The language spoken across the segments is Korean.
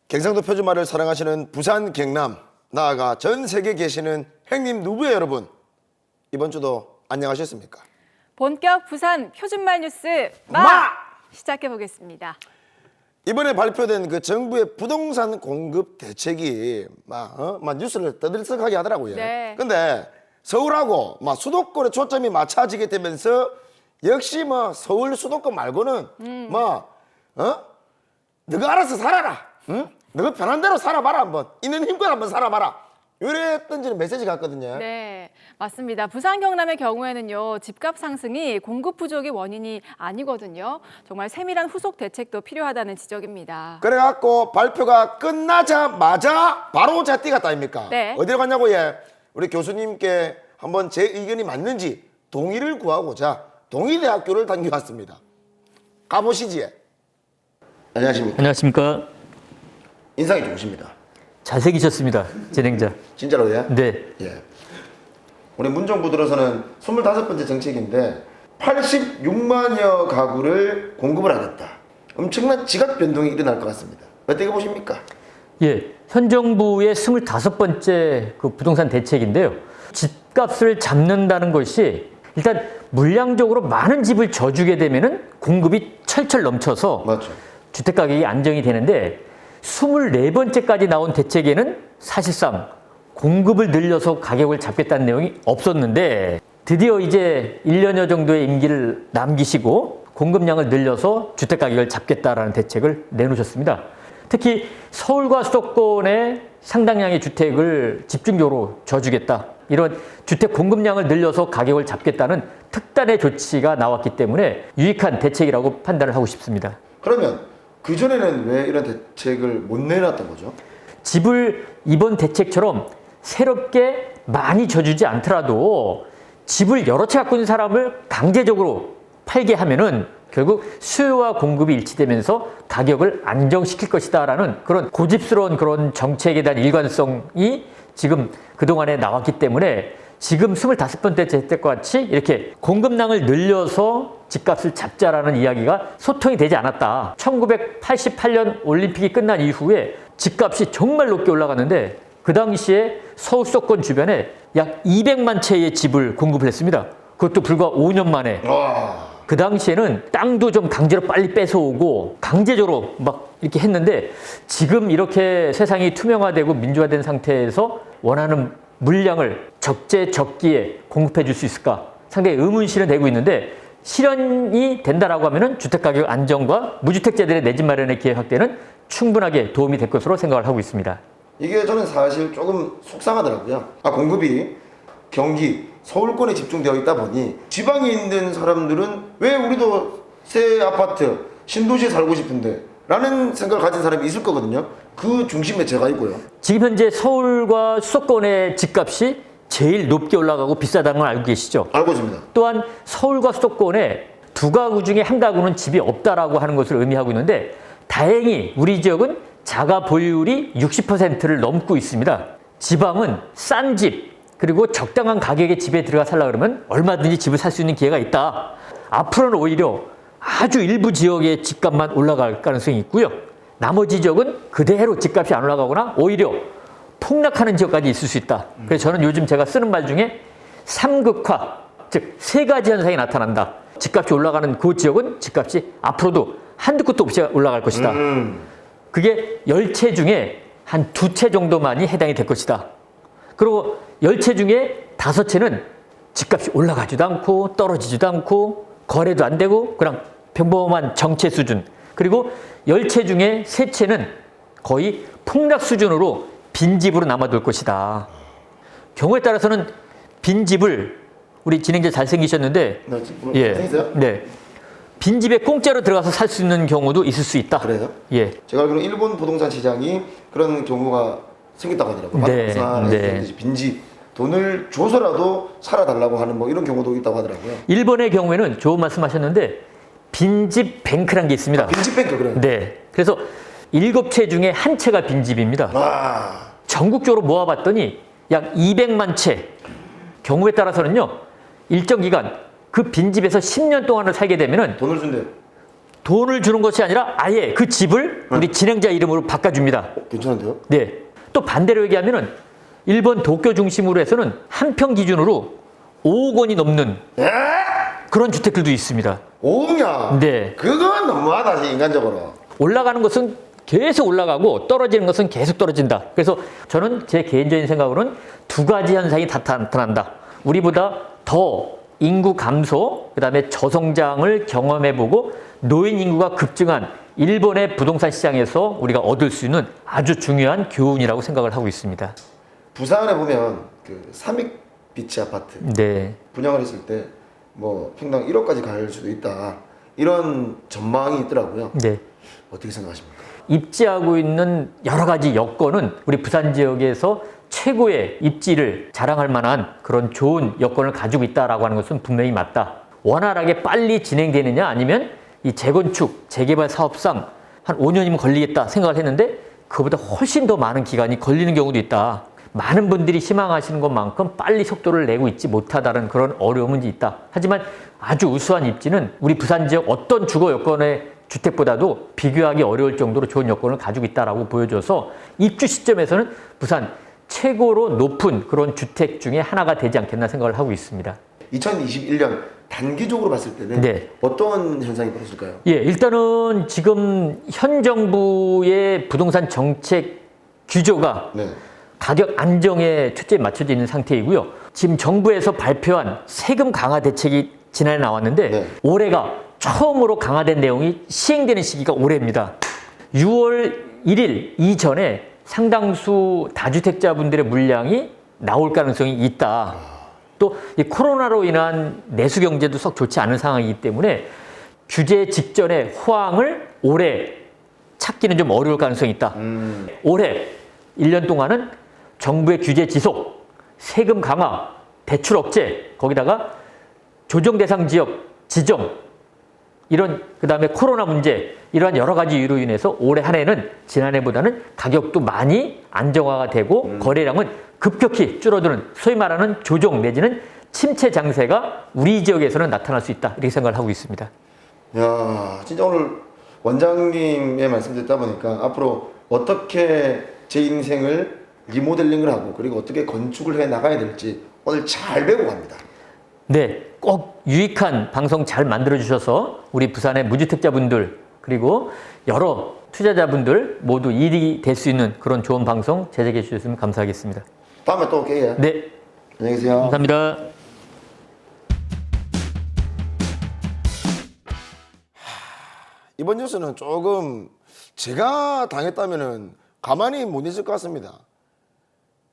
경상도 표준말을 사랑하시는 부산 경남 나아가 전 세계에 계시는 행님 누부의 여러분, 이번 주도 안녕하셨습니까? 본격 부산 표준말 뉴스 시작해 보겠습니다. 이번에 발표된 그 정부의 부동산 공급 대책이 막 뉴스를 떠들썩하게 하더라고요. 네. 근데 서울하고 수도권에 초점이 맞춰지게 되면서 역시 서울 수도권 말고는 너가 알아서 살아라. 응? 너가 편한 대로 살아봐라 한번. 있는 힘껏 한번 살아봐라. 이래 던지는 메시지가 갔거든요. 네, 맞습니다. 부산 경남의 경우에는요, 집값 상승이 공급 부족이 원인이 아니거든요. 정말 세밀한 후속 대책도 필요하다는 지적입니다. 그래갖고 발표가 끝나자마자 바로 제가 뛰갔다 아닙니까? 네. 어디로 갔냐고 우리 교수님께 한번 제 의견이 맞는지 동의를 구하고자 동의대학교를 다녀왔습니다. 가보시지. 안녕하십니까? 안녕하십니까. 인상이 좋으십니다. 잘생기셨습니다, 진행자. 진짜로요? 네. 예. 우리 문정부 들어서는 25번째 정책인데 86만여 가구를 공급을 하겠다. 엄청난 지각 변동이 일어날 것 같습니다. 어떻게 보십니까? 예. 현 정부의 25번째 그 부동산 대책인데요. 집값을 잡는다는 것이 일단 물량적으로 많은 집을 져주게 되면은 공급이 철철 넘쳐서 맞죠. 주택 가격이 안정이 되는데 24번째까지 나온 대책에는 사실상 공급을 늘려서 가격을 잡겠다는 내용이 없었는데 드디어 이제 1년여 정도의 임기를 남기시고 공급량을 늘려서 주택 가격을 잡겠다라는 대책을 내놓으셨습니다. 특히 서울과 수도권에 상당량의 주택을 집중적으로 져주겠다. 이런 주택 공급량을 늘려서 가격을 잡겠다는 특단의 조치가 나왔기 때문에 유익한 대책이라고 판단을 하고 싶습니다. 그러면 그전에는 왜 이런 대책을 못 내놨던 거죠? 집을 이번 대책처럼 새롭게 많이 져주지 않더라도 집을 여러 채 갖고 있는 사람을 강제적으로 팔게 하면은 결국 수요와 공급이 일치되면서 가격을 안정시킬 것이다라는 그런 고집스러운 그런 정책에 대한 일관성이 지금 그동안에 나왔기 때문에 지금 25번째 대책과 같이 이렇게 공급량을 늘려서 집값을 잡자라는 이야기가 소통이 되지 않았다. 1988년 올림픽이 끝난 이후에 집값이 정말 높게 올라갔는데 그 당시에 서울 수도권 주변에 약 200만 채의 집을 공급을 했습니다. 그것도 불과 5년 만에. 그 당시에는 땅도 좀 강제로 빨리 뺏어오고 강제적으로 막 이렇게 했는데 지금 이렇게 세상이 투명화되고 민주화된 상태에서 원하는 물량을 적재적기에 공급해 줄 수 있을까 상당히 의문시는 되고 있는데 실현이 된다라고 하면은 주택가격 안정과 무주택자들의 내 집 마련의 기회 확대는 충분하게 도움이 될 것으로 생각을 하고 있습니다. 이게 저는 사실 조금 속상하더라고요. 경급이 경기, 서울권에 집중되어 있다 보니 지방에 있는 사람들은 왜 우리도 새 아파트, 신도시에 살고 싶은데 라는 생각을 가진 사람이 있을 거거든요. 그 중심에 제가 있고요. 지금 현재 서울과 수도권의 집값이 제일 높게 올라가고 비싸다는 걸 알고 계시죠? 알고 있습니다. 또한 서울과 수도권에 두 가구 중에 한 가구는 집이 없다라고 하는 것을 의미하고 있는데 다행히 우리 지역은 자가 보유율이 60%를 넘고 있습니다. 지방은 싼 집, 그리고 적당한 가격의 집에 들어가 살려고 그러면 얼마든지 집을 살 수 있는 기회가 있다. 앞으로는 오히려 아주 일부 지역의 집값만 올라갈 가능성이 있고요. 나머지 지역은 그대로 집값이 안 올라가거나 오히려 폭락하는 지역까지 있을 수 있다. 그래서 저는 요즘 제가 쓰는 말 중에 삼극화, 즉 세 가지 현상이 나타난다. 집값이 올라가는 그 지역은 집값이 앞으로도 한두 끝도 없이 올라갈 것이다. 그게 10채 중에 한 2채 정도만이 해당이 될 것이다. 그리고 10채 중에 5채는 집값이 올라가지도 않고 떨어지지도 않고 거래도 안 되고 그냥 평범한 정체 수준. 그리고 10채 중에 3채는 거의 폭락 수준으로 빈집으로 남아돌 것이다. 경우에 따라서는 빈집을 우리 진행자 잘생기셨는데 네. 빈집에 공짜로 들어가서 살 수 있는 경우도 있을 수 있다. 그래요? 예. 제가 알기로는 일본 부동산 시장이 그런 경우가 생겼다고 하더라고요. 네. 빈집 돈을 줘서라도 살아달라고 하는 이런 경우도 있다고 하더라고요. 일본의 경우에는 좋은 말씀하셨는데 빈집 뱅크라는 게 있습니다. 빈집 뱅크 그래요? 네. 그래서 7채 중에 1채가 빈집입니다. 전국적으로 모아봤더니 약 200만 채. 경우에 따라서는요. 일정 기간 그 빈집에서 10년 동안을 살게 되면은 돈을 준대요. 돈을 주는 것이 아니라 아예 그 집을 우리 진행자 이름으로 바꿔줍니다. 괜찮은데요? 네. 또 반대로 얘기하면은 일본 도쿄 중심으로 해서는 한 평 기준으로 5억 원이 넘는 그런 주택들도 있습니다. 5억이야? 네. 그건 너무하다, 인간적으로. 올라가는 것은 계속 올라가고 떨어지는 것은 계속 떨어진다. 그래서 저는 제 개인적인 생각으로는 두 가지 현상이 다 나타난다. 우리보다 더 인구 감소, 그다음에 저성장을 경험해보고 노인 인구가 급증한 일본의 부동산 시장에서 우리가 얻을 수 있는 아주 중요한 교훈이라고 생각을 하고 있습니다. 부산에 보면 그 삼익 비치 아파트 네. 분양을 했을 때 뭐 평당 1억까지 갈 수도 있다. 이런 전망이 있더라고요. 네. 어떻게 생각하십니까? 입지하고 있는 여러 가지 여건은 우리 부산 지역에서 최고의 입지를 자랑할 만한 그런 좋은 여건을 가지고 있다라고 하는 것은 분명히 맞다. 원활하게 빨리 진행되느냐 아니면 이 재건축, 재개발 사업상 한 5년이면 걸리겠다 생각을 했는데 그보다 훨씬 더 많은 기간이 걸리는 경우도 있다. 많은 분들이 희망하시는 것만큼 빨리 속도를 내고 있지 못하다는 그런 어려움은 있다. 하지만 아주 우수한 입지는 우리 부산 지역 어떤 주거 여건의 주택보다도 비교하기 어려울 정도로 좋은 여건을 가지고 있다라고 보여줘서 입주 시점에서는 부산 최고로 높은 그런 주택 중에 하나가 되지 않겠나 생각을 하고 있습니다. 2021년 단기적으로 봤을 때는 네. 어떤 현상이 벌어질까요? 예, 일단은 지금 현 정부의 부동산 정책 규조가 네. 가격 안정에 초점이 맞춰져 있는 상태이고요. 지금 정부에서 발표한 세금 강화 대책이 지난해 나왔는데 네. 올해가 처음으로 강화된 내용이 시행되는 시기가 올해입니다. 6월 1일 이전에 상당수 다주택자분들의 물량이 나올 가능성이 있다. 또 이 코로나로 인한 내수 경제도 썩 좋지 않은 상황이기 때문에 규제 직전에 호황을 올해 찾기는 좀 어려울 가능성이 있다. 올해 1년 동안은 정부의 규제 지속, 세금 강화, 대출 억제, 거기다가 조정 대상 지역 지정, 이런 그다음에 코로나 문제, 이러한 여러 가지 이유로 인해서 올해 한 해는 지난해보다는 가격도 많이 안정화가 되고 거래량은 급격히 줄어드는 소위 말하는 조정 내지는 침체 장세가 우리 지역에서는 나타날 수 있다. 이렇게 생각을 하고 있습니다. 야, 진짜 오늘 원장님의 말씀 듣다 보니까 앞으로 어떻게 제 인생을 리모델링을 하고 그리고 어떻게 건축을 해 나가야 될지 오늘 잘 배우고 갑니다. 네, 꼭 유익한 방송 잘 만들어 주셔서 우리 부산의 무주택자분들 그리고 여러 투자자분들 모두 이익이 될 수 있는 그런 좋은 방송 제작해 주셨으면 감사하겠습니다. 다음에 또 올게요. 네, 안녕히 계세요. 감사합니다. 이번 뉴스는 조금 제가 당했다면은 가만히 못 있을 것 같습니다.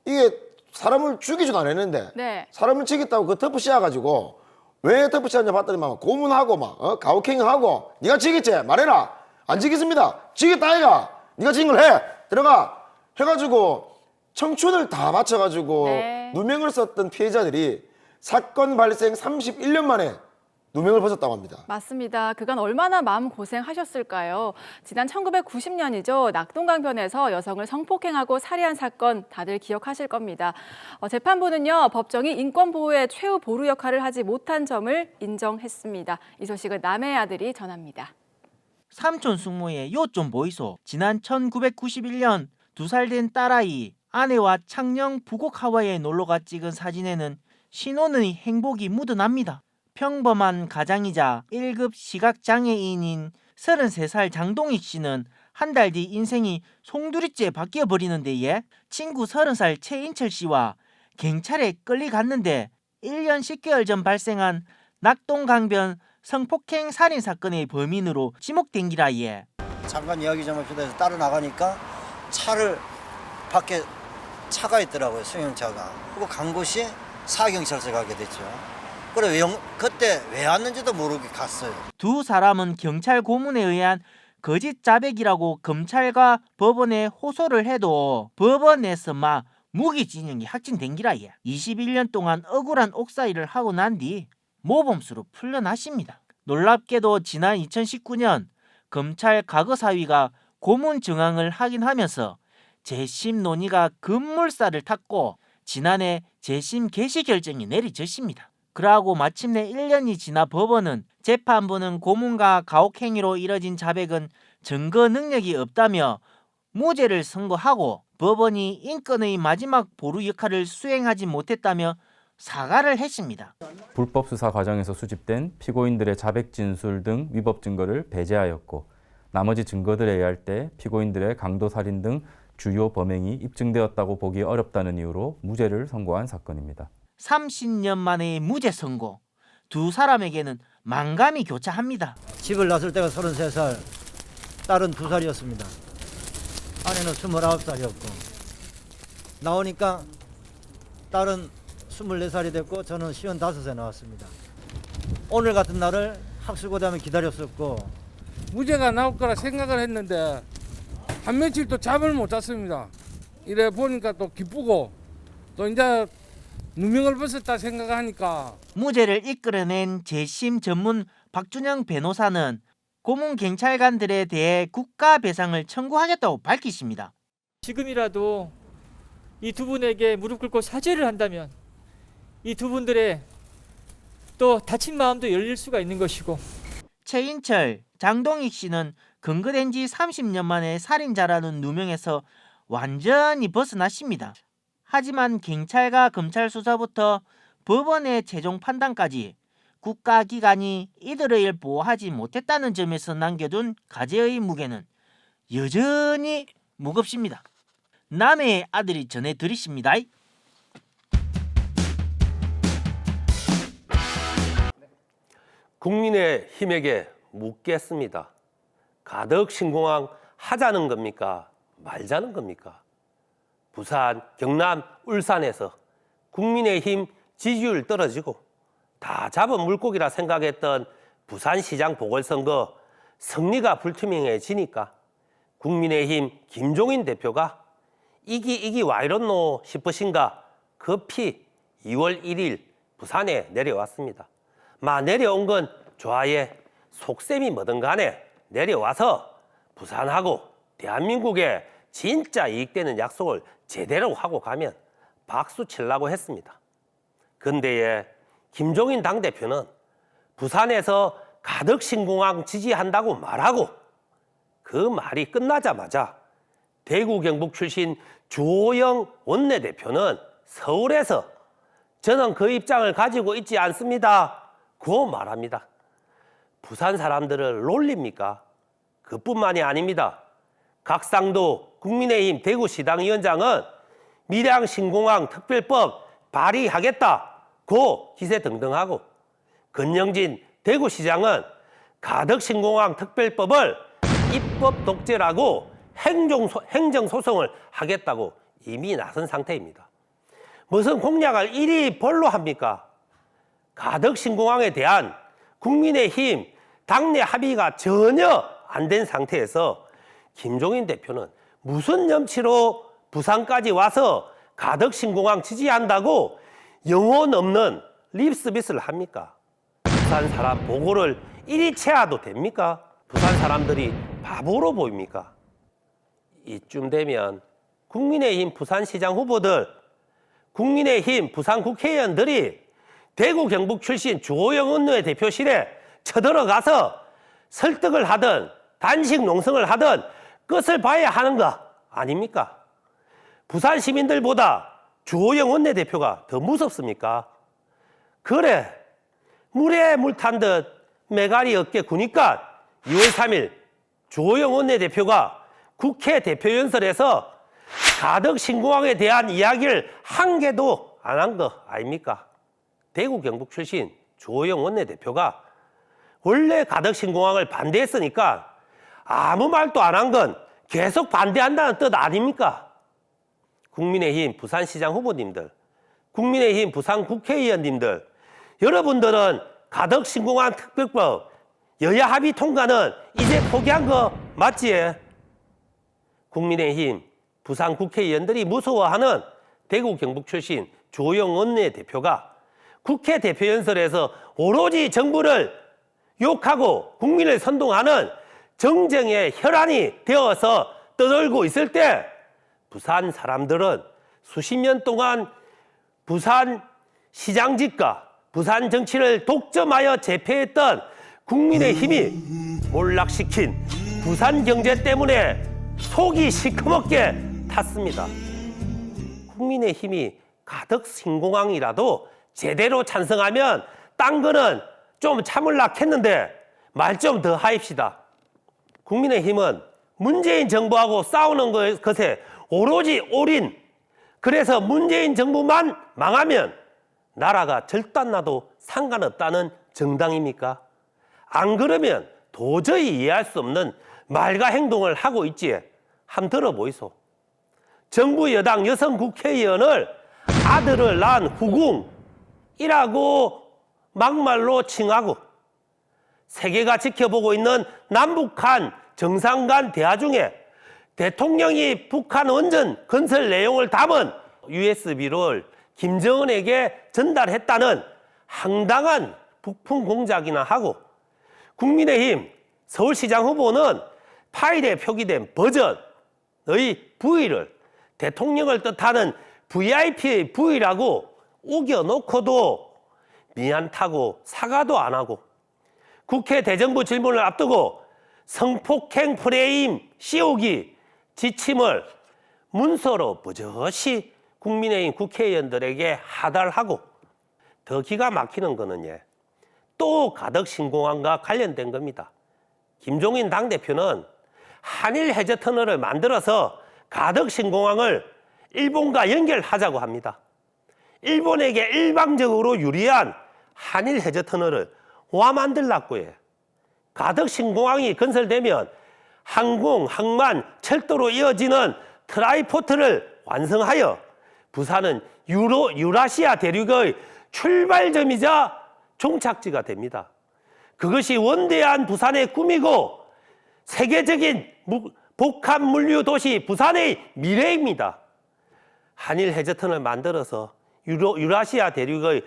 이게 사람을 죽이지도 않았는데 네. 사람을 죽였다고 그 터프 씌워가지고 왜 터프 씌웠냐 봤더니 막 고문하고 막 가혹행위하고 네가 죽였지 말해라 안 죽였습니다 죽였다 아이가 네가 죽인 걸 해 들어가 해가지고 청춘을 다 바쳐가지고 네. 누명을 썼던 피해자들이 사건 발생 31년 만에 누명을 벗었다고 합니다. 맞습니다. 그간 얼마나 마음 고생하셨을까요? 지난 1990년이죠. 낙동강변에서 여성을 성폭행하고 살해한 사건 다들 기억하실 겁니다. 재판부는요, 법정이 인권 보호의 최후 보루 역할을 하지 못한 점을 인정했습니다. 이 소식은 남의 아들이 전합니다. 삼촌 숙모의 요 좀 보이소. 지난 1991년 2살 된 딸아이 아내와 창녕 부곡 하와이에 놀러가 찍은 사진에는 신혼의 행복이 묻어납니다. 평범한 가장이자 1급 시각장애인인 33살 장동익 씨는 한 달 뒤 인생이 송두리째 바뀌어버리는데 예? 친구 30살 최인철 씨와 경찰에 끌려갔는데 1년 10개월 전 발생한 낙동강변 성폭행 살인 사건의 범인으로 지목된 기라 예. 잠깐 이야기 좀 합시다 해서 따로 나가니까 차를 밖에 차가 있더라고요. 승용차가. 그리고 간 곳이 사경찰서 가게 됐죠. 그래 그때 왜 왔는지도 모르게 갔어요. 두 사람은 경찰 고문에 의한 거짓 자백이라고 검찰과 법원에 호소를 해도 법원에서 막 무기징역이 확정된 기라 예. 21년 동안 억울한 옥살이를 하고 난 뒤 모범수로 풀려나십니다. 놀랍게도 지난 2019년 검찰 과거사위가 고문 정황을 확인하면서 재심 논의가 급물살을 탔고 지난해 재심 개시 결정이 내려졌습니다. 그러고 마침내 1년이 지나 법원은 재판부는 고문과 가혹행위로 이뤄진 자백은 증거 능력이 없다며 무죄를 선고하고 법원이 인권의 마지막 보루 역할을 수행하지 못했다며 사과를 했습니다. 불법 수사 과정에서 수집된 피고인들의 자백 진술 등 위법 증거를 배제하였고 나머지 증거들에 의할 때 피고인들의 강도 살인 등 주요 범행이 입증되었다고 보기 어렵다는 이유로 무죄를 선고한 사건입니다. 30년 만의 무죄 선고. 두 사람에게는 만감이 교차합니다. 집을 나설 때가 33살, 딸은 2살이었습니다. 아내는 29살이었고 나오니까 딸은 24살이 됐고 저는 55세 나왔습니다. 오늘 같은 날을 학수고대하며 기다렸었고 무죄가 나올 거라 생각을 했는데 한 며칠 또 잠을 못 잤습니다. 이래 보니까 또 기쁘고 또 이제 누명을 벗었다 생각하니까 무죄를 이끌어낸 재심 전문 박준영 변호사는 고문 경찰관들에 대해 국가 배상을 청구하겠다고 밝히십니다. 지금이라도 이 두 분에게 무릎 꿇고 사죄를 한다면 이 두 분들의 또 다친 마음도 열릴 수가 있는 것이고 최인철, 장동익 씨는 근거된 지 30년 만에 살인자라는 누명에서 완전히 벗어났습니다. 하지만 경찰과 검찰 수사부터 법원의 최종 판단까지 국가기관이 이들을 보호하지 못했다는 점에서 남겨둔 가재의 무게는 여전히 무겁습니다. 남의 아들이 전해드리십니다. 국민의힘에게 묻겠습니다. 가덕 신공항 하자는 겁니까? 말자는 겁니까? 부산, 경남, 울산에서 국민의힘 지지율 떨어지고 다 잡은 물고기라 생각했던 부산시장 보궐선거 승리가 불투명해지니까 국민의힘 김종인 대표가 이기 와 이렇노 싶으신가 급히 2월 1일 부산에 내려왔습니다. 내려온 건 좋아해 속셈이 뭐든 간에 내려와서 부산하고 대한민국에 진짜 이익되는 약속을 제대로 하고 가면 박수 치려고 했습니다. 근데 김종인 당대표는 부산에서 가덕 신공항 지지한다고 말하고 그 말이 끝나자마자 대구 경북 출신 주호영 원내대표는 서울에서 저는 그 입장을 가지고 있지 않습니다. 고 말합니다. 부산 사람들을 놀립니까? 그뿐만이 아닙니다. 각상도 국민의힘 대구시당위원장은 밀양 신공항 특별법 발의하겠다고 기세등등하고 권영진 대구시장은 가덕 신공항 특별법을 입법 독재라고 행정소송을 하겠다고 이미 나선 상태입니다. 무슨 공약을 이리 벌로 합니까? 가덕 신공항에 대한 국민의힘 당내 합의가 전혀 안 된 상태에서 김종인 대표는 무슨 염치로 부산까지 와서 가덕 신공항 지지한다고 영혼 없는 립서비스를 합니까? 부산 사람 보고를 이리 채워도 됩니까? 부산 사람들이 바보로 보입니까? 이쯤 되면 국민의힘 부산시장 후보들, 국민의힘 부산 국회의원들이 대구 경북 출신 주호영 원내대표실에 쳐들어가서 설득을 하든 단식 농성을 하든 끝을 봐야 하는 거 아닙니까? 부산 시민들보다 주호영 원내대표가 더 무섭습니까? 그래, 물에 물 탄 듯 메가리 어깨 구니까 2월 3일 주호영 원내대표가 국회 대표연설에서 가덕 신공항에 대한 이야기를 한 개도 안 한 거 아닙니까? 대구 경북 출신 주호영 원내대표가 원래 가덕 신공항을 반대했으니까 아무 말도 안 한 건 계속 반대한다는 뜻 아닙니까? 국민의힘 부산시장 후보님들, 국민의힘 부산 국회의원님들, 여러분들은 가덕 신공항 특별법 여야 합의 통과는 이제 포기한 거 맞지? 국민의힘 부산 국회의원들이 무서워하는 대구 경북 출신 주호영 원내대표가 국회 대표연설에서 오로지 정부를 욕하고 국민을 선동하는 정쟁의 혈안이 되어서 떠돌고 있을 때 부산 사람들은 수십 년 동안 부산 시장직과 부산 정치를 독점하여 제패했던 국민의힘이 몰락시킨 부산 경제 때문에 속이 시커멓게 탔습니다. 국민의힘이 가덕 신공항이라도 제대로 찬성하면 딴 거는 좀 참을라 했는데 말 좀 더 하입시다. 국민의힘은 문재인 정부하고 싸우는 것에 오로지 올인. 그래서 문재인 정부만 망하면 나라가 절단나도 상관없다는 정당입니까? 안 그러면 도저히 이해할 수 없는 말과 행동을 하고 있지. 한번 들어보이소. 정부 여당 여성 국회의원을 아들을 낳은 후궁이라고 막말로 칭하고 세계가 지켜보고 있는 남북한 정상 간 대화 중에 대통령이 북한 원전 건설 내용을 담은 USB를 김정은에게 전달했다는 황당한 북풍 공작이나 하고 국민의힘 서울시장 후보는 파일에 표기된 버전의 V를 대통령을 뜻하는 VIP의 V라고 우겨놓고도 미안타고 사과도 안 하고 국회 대정부 질문을 앞두고 성폭행 프레임 씌우기 지침을 문서로 버젓이 국민의힘 국회의원들에게 하달하고 더 기가 막히는 거는 또 가덕 신공항과 관련된 겁니다. 김종인 당대표는 한일 해저 터널을 만들어서 가덕 신공항을 일본과 연결하자고 합니다. 일본에게 일방적으로 유리한 한일 해저 터널을 와 만들라고 해. 가덕 신공항이 건설되면 항공, 항만, 철도로 이어지는 트라이포트를 완성하여 부산은 유라시아 대륙의 출발점이자 종착지가 됩니다. 그것이 원대한 부산의 꿈이고 세계적인 복합 물류 도시 부산의 미래입니다. 한일 해저터널을 만들어서 유라시아 대륙의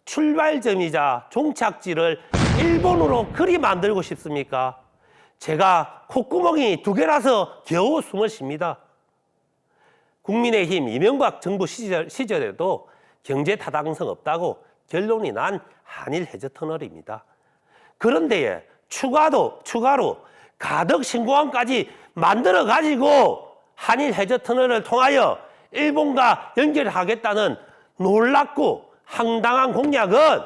출발점이자 종착지를 일본으로 그리 만들고 싶습니까? 제가 콧구멍이 2개라서 겨우 숨을 쉽니다. 국민의힘 이명박 정부 시절에도 경제 타당성 없다고 결론이 난 한일 해저터널입니다. 그런데 추가로 가덕 신공항까지 만들어 가지고 한일 해저터널을 통하여 일본과 연결하겠다는 놀랍고 황당한 공약은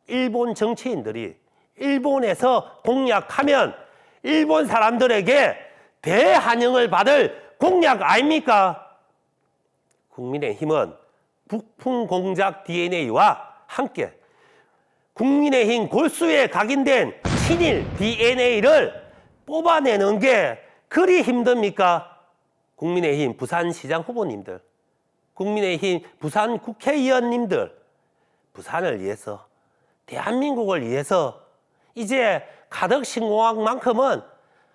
일본 정치인들이 일본에서 공약하면 일본 사람들에게 대환영을 받을 공약 아닙니까? 국민의힘은 북풍 공작 DNA와 함께 국민의힘 골수에 각인된 친일 DNA를 뽑아내는 게 그리 힘듭니까? 국민의힘 부산시장 후보님들, 국민의힘 부산 국회의원님들, 부산을 위해서, 대한민국을 위해서 이제 가덕 신공항만큼은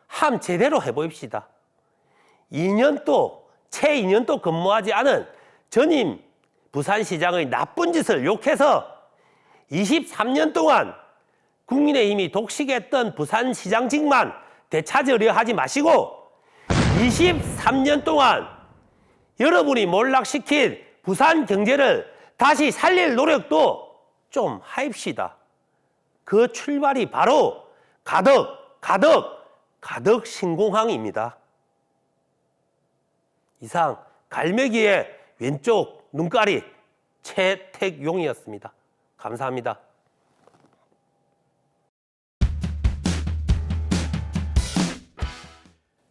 함 제대로 해보입시다. 2년도, 채 2년도 근무하지 않은 전임 부산시장의 나쁜 짓을 욕해서 23년 동안 국민의힘이 독식했던 부산시장직만 되찾으려 하지 마시고 23년 동안 여러분이 몰락시킨 부산 경제를 다시 살릴 노력도 좀 하입시다. 그 출발이 바로 가덕 신공항입니다. 이상 갈매기의 왼쪽 눈가리 최택용이었습니다. 감사합니다.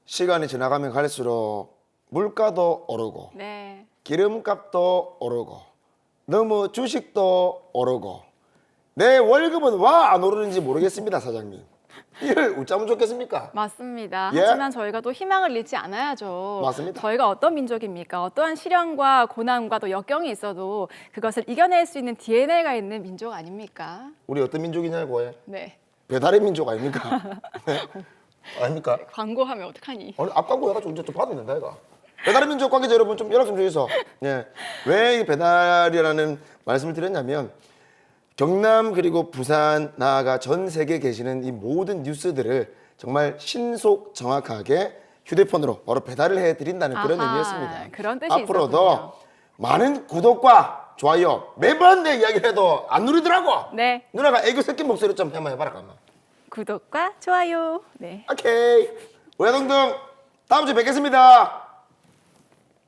시간이 지나가면 갈수록 물가도 오르고 네. 기름값도 오르고 너무 주식도 오르고 내 월급은 왜 안 오르는지 모르겠습니다, 사장님. 이를 웃자면 좋겠습니까? 맞습니다. 예? 하지만 저희가 또 희망을 잃지 않아야죠. 맞습니다. 저희가 어떤 민족입니까? 어떠한 시련과 고난과 또 역경이 있어도 그것을 이겨낼 수 있는 DNA가 있는 민족 아닙니까? 우리 어떤 민족이냐고 해. 네. 배달의 민족 아닙니까? 네. 아닙니까? 광고하면 어떡하니? 오늘 앞 광고 해가지고 이제 좀 봐도 된다 이거. 배달의 민족 관계자 여러분 좀 연락 좀 주세요. 예. 왜 이 배달이라는 말씀을 드렸냐면 경남 그리고 부산 나아가 전 세계에 계시는 이 모든 뉴스들을 정말 신속 정확하게 휴대폰으로 바로 배달을 해드린다는 그런 아하, 의미였습니다. 그런 뜻이 앞으로도 있었군요. 많은 구독과 좋아요. 매번 내 이야기를 해도 안 누르더라고. 네. 누나가 애교 섞인 목소리 좀 한번 해봐라, 가만. 구독과 좋아요. 네. 오케이. 우야동동 다음 주에 뵙겠습니다.